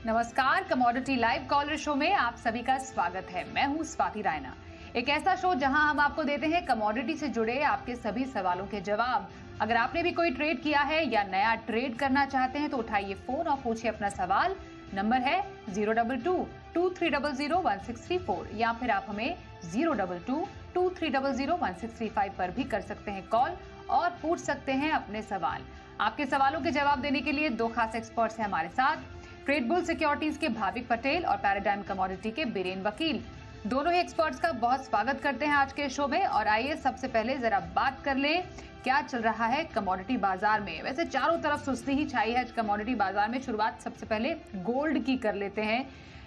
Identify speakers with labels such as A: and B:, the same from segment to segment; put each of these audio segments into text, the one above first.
A: नमस्कार, commodity live collar show में आप सभी का स्वागत है। मैं हूं स्वाति रायना। एक ऐसा शो जहां हम आपको देते हैं कमोडिटी से जुड़े आपके सभी सवालों के जवाब। अगर आपने भी कोई ट्रेड किया है या नया ट्रेड करना चाहते हैं तो उठाइए फोन और पूछिए अपना सवाल। नंबर है 022-2300-1634 या फिर आप हमें 022-2300-1635 पर भी कर सकते हैं कॉल और पूछ सकते हैं अपने सवाल। आपके सवालों के जवाब देने के लिए दो खास एक्सपर्ट्स हैं हमारे साथ, ट्रेडबुल सिक्योरिटीज के भाविक पटेल और पैराडाइम कमोडिटी के बीरेन वकील। दोनों ही एक्सपर्ट्स का बहुत स्वागत करते हैं आज के शो में। और आइए सबसे पहले जरा बात कर लें क्या चल रहा है कमोडिटी बाजार में। वैसे चारों तरफ सुस्ती ही छाई है कमोडिटी बाजार में। शुरुआत सबसे पहले गोल्ड की कर लेते हैं।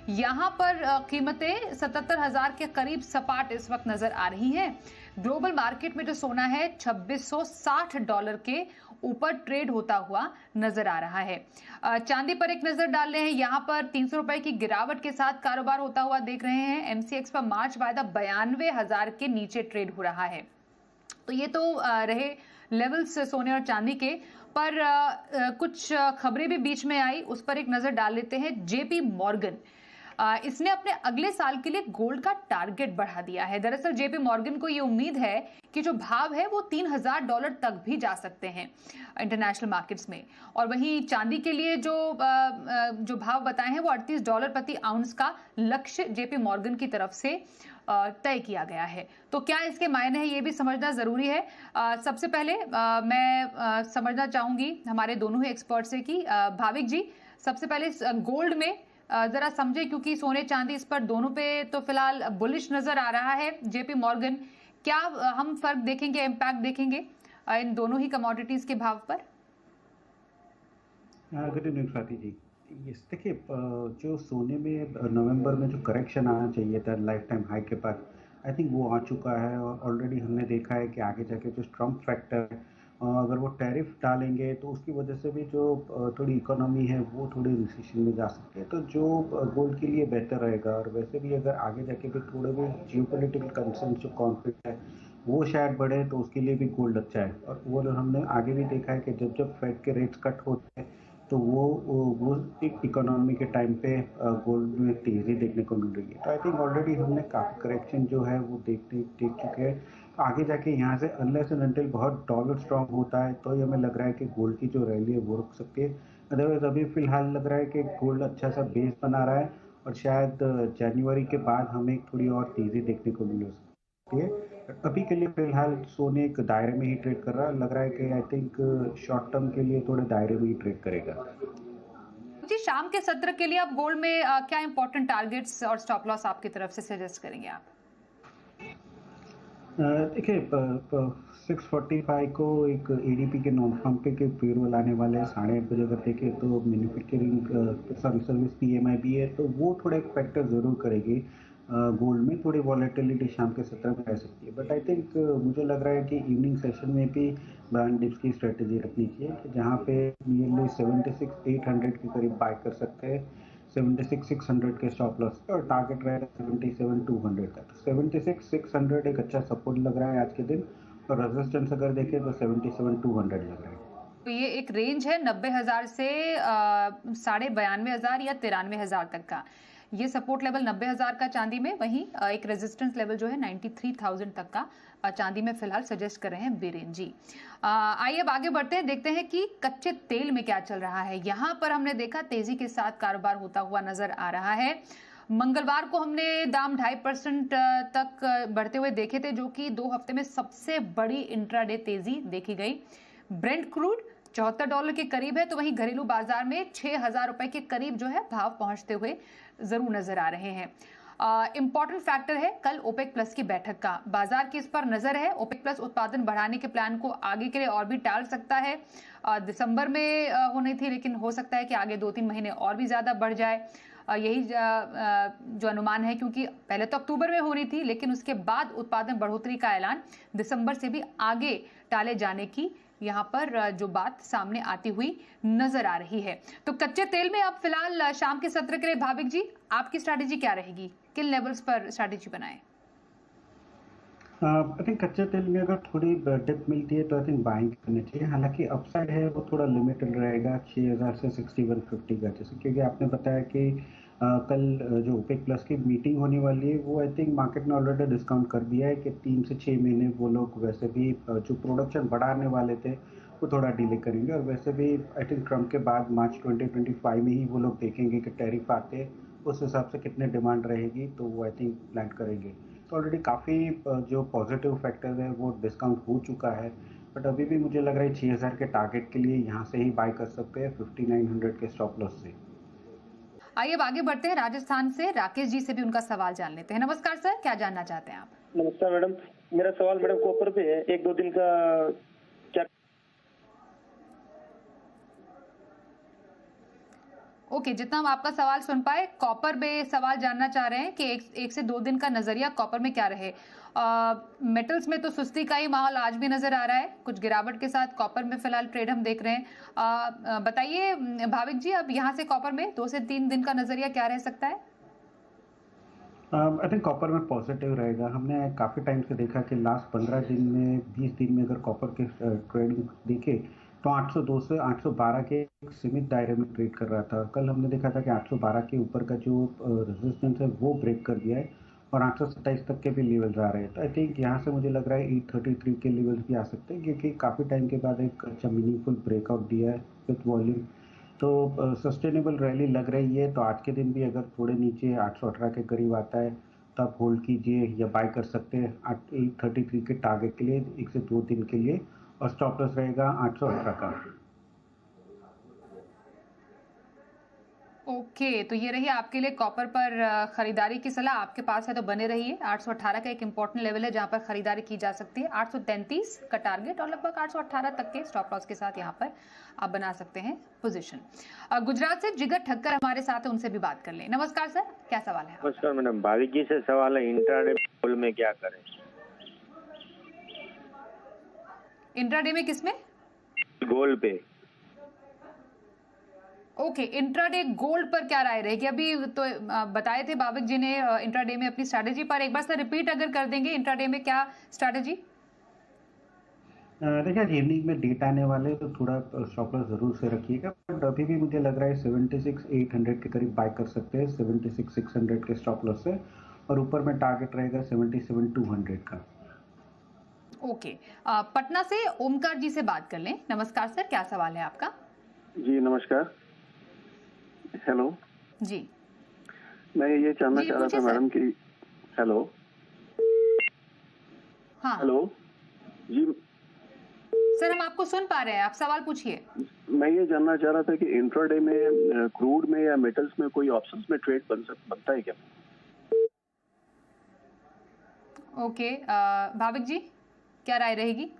A: यहाँ पर कीमतें 77,000 के करीब सपाट इस वक्त नजर आ रही हैं। ग्लोबल मार्केट में जो सोना है $2660 के ऊपर ट्रेड होता हुआ नजर आ रहा है। चांदी पर एक नजर डाल रहे हैं। यहाँ पर 300 रुपए की गिरावट के साथ कारोबार होता हुआ देख रहे हैं। MCX पर मार्च वायदा 92,000 के नीचे ट्रेड हो रहा है। तो ये तो रहे लेवल्स सोने और चांदी के, पर कुछ खबरें भी बीच में आई, उस पर एक नजर डाल लेते हैं। JP मॉर्गन इसने अपने अगले साल के लिए गोल्ड का टारगेट बढ़ा दिया है। दरअसल JP मॉर्गन को ये उम्मीद है कि जो भाव है वो $3,000 तक भी जा सकते हैं इंटरनेशनल मार्केट्स में। और वहीं चांदी के लिए जो भाव बताए हैं वो $38 प्रति आउंस का लक्ष्य JP मॉर्गन की तरफ से तय किया गया है। तो क्या इसके मायने हैं ये भी समझना जरूरी है। सबसे पहले मैं समझना चाहूंगी हमारे दोनों ही एक्सपर्ट से कि भाविक जी सबसे पहले गोल्ड में जरा समझे, क्योंकि सोने चांदी इस पर दोनों पे तो फिलहाल बुलिश नजर आ रहा है JP मॉर्गन। क्या हम फर्क देखेंगे, इम्पैक्ट देखेंगे इन दोनों ही कमोडिटीज के भाव पर?
B: Good evening Swati ji. Yes, देखिए जो सोने में नवंबर में जो करेक्शन आना चाहिए था लाइफ टाइम हाई के पास, आई थिंक वो आ चुका है। और ऑलरेडी हमने देखा है कि आगे जाके जो ट्रम्प फैक्टर है, अगर वो टैरिफ डालेंगे तो उसकी वजह से भी जो थोड़ी इकोनॉमी है वो थोड़ी रिसेशन में जा सकती है, तो जो गोल्ड के लिए बेहतर रहेगा। और वैसे भी अगर आगे जाके भी थोड़े भी जियोपॉलिटिकल कंसर्न जो कॉन्फ्लिक्ट है वो शायद बढ़े तो उसके लिए भी गोल्ड अच्छा है। और वो हमने आगे भी देखा है कि जब जब फेड के रेट्स कट होते हैं तो वो एक इकोनॉमी के टाइम पे गोल्ड में तेज़ी देखने को मिल रही है। तो आई थिंक ऑलरेडी हमने काफ़ी करेक्शन जो है वो देख चुके हैं। आगे जाके यहाँ से अनलेस एंड अनटिल बहुत डॉलर स्ट्रॉन्ग होता है तो ये हमें लग रहा है कि गोल्ड की जो रैली है वो रुक सकती है। अदरवाइज अभी फिलहाल लग रहा है कि गोल्ड अच्छा सा बेस बना रहा है और शायद जनवरी के बाद हमें थोड़ी और तेज़ी देखने को मिल सकती है। अभी के लिए फिलहाल सोने एक दायरे में ही ट्रेड कर रहा है। लग रहा है कि आई थिंक शॉर्ट टर्म के लिए थोड़े दायरे में ही ट्रेड करेगा।
A: जी, शाम के सत्र के लिए आप गोल्ड में क्या इंपॉर्टेंट टारगेट्स और स्टॉप लॉस आपकी तरफ से सजेस्ट करेंगे आप?
B: देखिए 645 को एक ADP के नॉन फार्म पे के पेरोल आने वाले हैं 8:30 बजे। अगर देखें तो मैन्युफैक्चरिंग सर्विस PMI भी है, तो वो थोड़ा एक फैक्टर ज़रूर करेगी। गोल्ड में थोड़ी वॉलेटिलिटी शाम के सत्र में रह सकती है। बट आई थिंक मुझे लग रहा है कि इवनिंग सेशन में भी बैंक डिप्स की स्ट्रेटेजी रखनी चाहिए कि जहाँ पे नियरली 76,800 के करीब बाय कर सकते हैं। 76,600 के स्टॉप लॉस और टारगेट रहेगा 77,200 का। तो 76,600 एक अच्छा सपोर्ट लग रहा है आज के दिन, और रेजिस्टेंस अगर देखें तो 77,200 लग रहा है।
A: तो ये एक रेंज है 90,000 से 92,500 या 93,000 तक का। ये सपोर्ट लेवल 90,000 का चांदी में, वहीं एक रेजिस्टेंस लेवल जो है 93,000 तक का चांदी में फिलहाल सजेस्ट कर रहे हैं बीरेन जी। आइए अब आगे बढ़ते हैं, देखते हैं कि कच्चे तेल में क्या चल रहा है। यहाँ पर हमने देखा तेजी के साथ कारोबार होता हुआ नजर आ रहा है। मंगलवार को हमने दाम 2.5% तक बढ़ते हुए देखे थे, जो कि 2 हफ्ते में सबसे बड़ी इंट्राडे तेजी देखी गई। ब्रेंट क्रूड $74 के करीब है, तो वहीं घरेलू बाजार में 6,000 रुपए के करीब जो है भाव पहुंचते हुए जरूर नजर आ रहे हैं। इंपॉर्टेंट फैक्टर है कल ओपेक प्लस की बैठक का। बाजार की इस पर नजर है। ओपेक प्लस उत्पादन बढ़ाने के प्लान को आगे के लिए और भी टाल सकता है। दिसंबर में होनी थी, लेकिन हो सकता है कि आगे 2-3 महीने और भी ज्यादा बढ़ जाए। यही जो अनुमान है, क्योंकि पहले तो अक्टूबर में होनी थी, लेकिन उसके बाद उत्पादन बढ़ोतरी का ऐलान दिसंबर से भी आगे टाले जाने की यहाँ पर जो बात सामने आती हुई नजर आ रही है। तो कच्चे तेल में अब फिलहाल शाम के सत्र के लिए भाविक जी आपकी स्ट्रैटेजी क्या रहेगी? किन लेवल्स पर स्ट्रैटेजी बनाएं?
B: आई थिंक कच्चे तेल में अगर थोड़ी डिप मिलती है तो आई थिंक बाइंग करनी चाहिए। हालांकि अपसाइड है वो थोड़ा लिमिटेड रहेगा 6000 से 6150 का, जैसे क्योंकि आपने बताया कि कल जो ओपेक प्लस की मीटिंग होने वाली है वो आई थिंक मार्केट ने ऑलरेडी डिस्काउंट कर दिया है कि 3 से 6 महीने वो लोग वैसे भी जो प्रोडक्शन बढ़ाने वाले थे वो थोड़ा डिले करेंगे। और वैसे भी आई थिंक ट्रम्प के बाद मार्च 2025 में ही वो लोग देखेंगे कि टैरिफ आते हैं उस हिसाब से कितने डिमांड रहेगी, तो वो आई थिंक प्लान करेंगे। तो ऑलरेडी काफ़ी जो पॉजिटिव फैक्टर है वो डिस्काउंट हो चुका है, बट अभी भी मुझे लग रहा है 6000 के टारगेट के लिए यहाँ से ही बाय कर सकते हैं 5900 के स्टॉप लॉस से।
A: आइए अब आगे बढ़ते हैं, राजस्थान से राकेश जी से भी उनका सवाल जान लेते हैं। नमस्कार सर, क्या जानना चाहते हैं आप?
C: नमस्कार मैडम, मेरा सवाल मैडम कॉपर पे है। 1-2 दिन का क्या?
A: ओके, जितना हम आपका सवाल सुन पाए, कॉपर में सवाल जानना चाह रहे हैं कि एक से 2 दिन का नजरिया कॉपर में क्या रहे। मेटल्स में तो सुस्ती का ही माहौल आज भी नजर आ रहा है, कुछ गिरावट के साथ कॉपर में फिलहाल ट्रेड हम देख रहे हैं। बताइए भाविक जी, अब यहाँ से कॉपर में 2 से 3 दिन का नजरिया क्या रह सकता है?
B: आई थिंक कॉपर में पॉजिटिव रहेगा। हमने काफ़ी टाइम से देखा कि लास्ट 15 दिन में 20 दिन में अगर कॉपर के ट्रेडिंग देखे तो 802 से 812 के एक सीमित दायरे में ट्रेड कर रहा था। कल हमने देखा था कि 812 के ऊपर का जो रेजिस्टेंस है वो ब्रेक कर दिया है और 827 तक के भी लेवल्स आ रहे हैं। तो आई थिंक यहाँ से मुझे लग रहा है 833 के लेवल्स भी आ सकते हैं, क्योंकि काफ़ी टाइम के बाद एक अच्छा मीनिंगफुल ब्रेकआउट दिया है विथ वॉल्यूम। तो सस्टेनेबल रैली लग रही है। तो आज के दिन भी अगर थोड़े नीचे 818 के करीब आता है तो आप होल्ड कीजिए या बाय कर सकते हैं 833 के टारगेट के लिए 1 से 2 दिन के लिए, और स्टॉप लॉस रहेगा 818 का।
A: ओके, तो ये रही आपके लिए कॉपर पर खरीदारी की सलाह। आपके पास है तो बने रहिए। 818 का एक इंपॉर्टेंट लेवल है जहां पर खरीदारी की जा सकती है। 833 का टारगेट और लगभग 818 तक के स्टॉप लॉस के साथ यहां पर आप बना सकते हैं पोजीशन। गुजरात से जिगर ठक्कर हमारे साथ है, उनसे भी बात कर लें। नमस्कार सर, क्या सवाल है?
C: नमस्कार मैडम, भाविक जी से सवाल है, इंट्राडे गोल्ड में क्या करें?
A: इंट्राडे में किसमें?
C: गोल्ड पे।
A: ओके, इंट्राडे गोल्ड पर क्या राय रहेगी? अभी तो बताए थे भाविक जी ने इंट्राडे में अपनी स्ट्रैटेजी, पर एक बार सर रिपीट अगर कर देंगे, इंट्राडे में क्या स्ट्रैटेजी?
B: देखिए आज इवनिंग में डेट आने वाले तो थोड़ा स्टॉप लॉस जरूर से रखिएगा, बट अभी भी मुझे लग रहा है 76,800 के करीब बाय कर सकते हैं 76,600 के स्टॉप लॉस से, और ऊपर में टारगेट रहेगा 77,200 का।
A: ओके, पटना से ओमकार जी से बात कर लें। नमस्कार सर, क्या सवाल है आपका?
D: जी नमस्कार। हेलो
A: जी,
D: मैं ये जानना
A: जी,
D: चाह रहा
A: पूछिए
D: था
A: सर।
D: मैडम कि हेलो
A: हाँ
D: हेलो जी,
A: सर, हम आपको सुन पा रहे हैं, आप सवाल पूछिए।
D: मैं ये जानना चाह रहा था कि इंट्राडे में क्रूड में या मेटल्स में कोई ऑप्शंस में ट्रेड बनता है क्या?
A: ओके, भाविक जी, क्या राय रहेगी?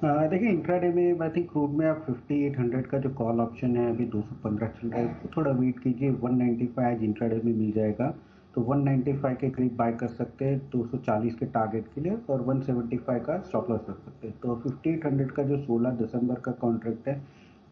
B: देखिए इंट्राडे में आई थिंक क्रूड में आप 5800 का जो कॉल ऑप्शन है अभी 215 चल रहा है, तो थोड़ा वेट कीजिए। 195 आज इंट्राडे में मिल जाएगा, तो 195 के करीब बाय कर सकते हैं 240 के टारगेट के लिए, और 175 का स्टॉप लॉस रख सकते हैं। तो 5800 का जो 16 दिसंबर का कॉन्ट्रैक्ट है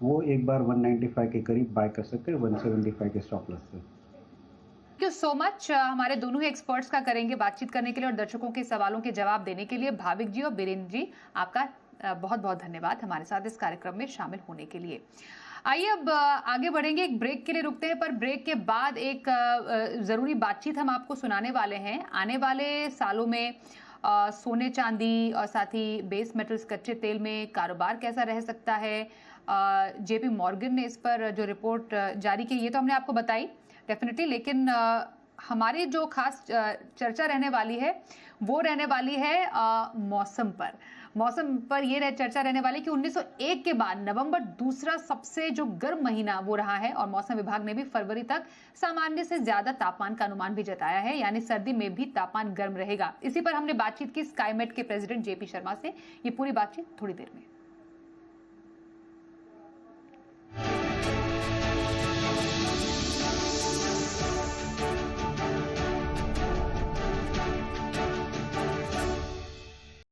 B: वो एक बार 195 के करीब बाय कर सकते हैं 175 के स्टॉप लॉस से।
A: Thank you so much. हमारे दोनों ही एक्सपर्ट्स का करेंगे बातचीत करने के लिए और दर्शकों के सवालों के जवाब देने के लिए। भाविक जी और बीरेंद्र जी, आपका बहुत बहुत धन्यवाद हमारे साथ इस कार्यक्रम में शामिल होने के लिए। आइए अब आगे बढ़ेंगे, एक ब्रेक के लिए रुकते हैं, पर ब्रेक के बाद एक जरूरी बातचीत हम आपको सुनाने वाले हैं। आने वाले सालों में सोने चांदी और साथ ही बेस मेटल्स कच्चे तेल में कारोबार कैसा रह सकता है, जेपी मॉर्गन ने इस पर जो रिपोर्ट जारी की ये तो हमने आपको बताई डेफिनेटली, लेकिन हमारी जो खास चर्चा रहने वाली है वो रहने वाली है मौसम पर। मौसम पर ये चर्चा रहने वाली कि 1901 के बाद नवंबर दूसरा सबसे जो गर्म महीना वो रहा है, और मौसम विभाग ने भी फरवरी तक सामान्य से ज्यादा तापमान का अनुमान भी जताया है, यानी सर्दी में भी तापमान गर्म रहेगा। इसी पर हमने बातचीत की स्काईमेट के प्रेसिडेंट जेपी शर्मा से। ये पूरी बातचीत थोड़ी देर में।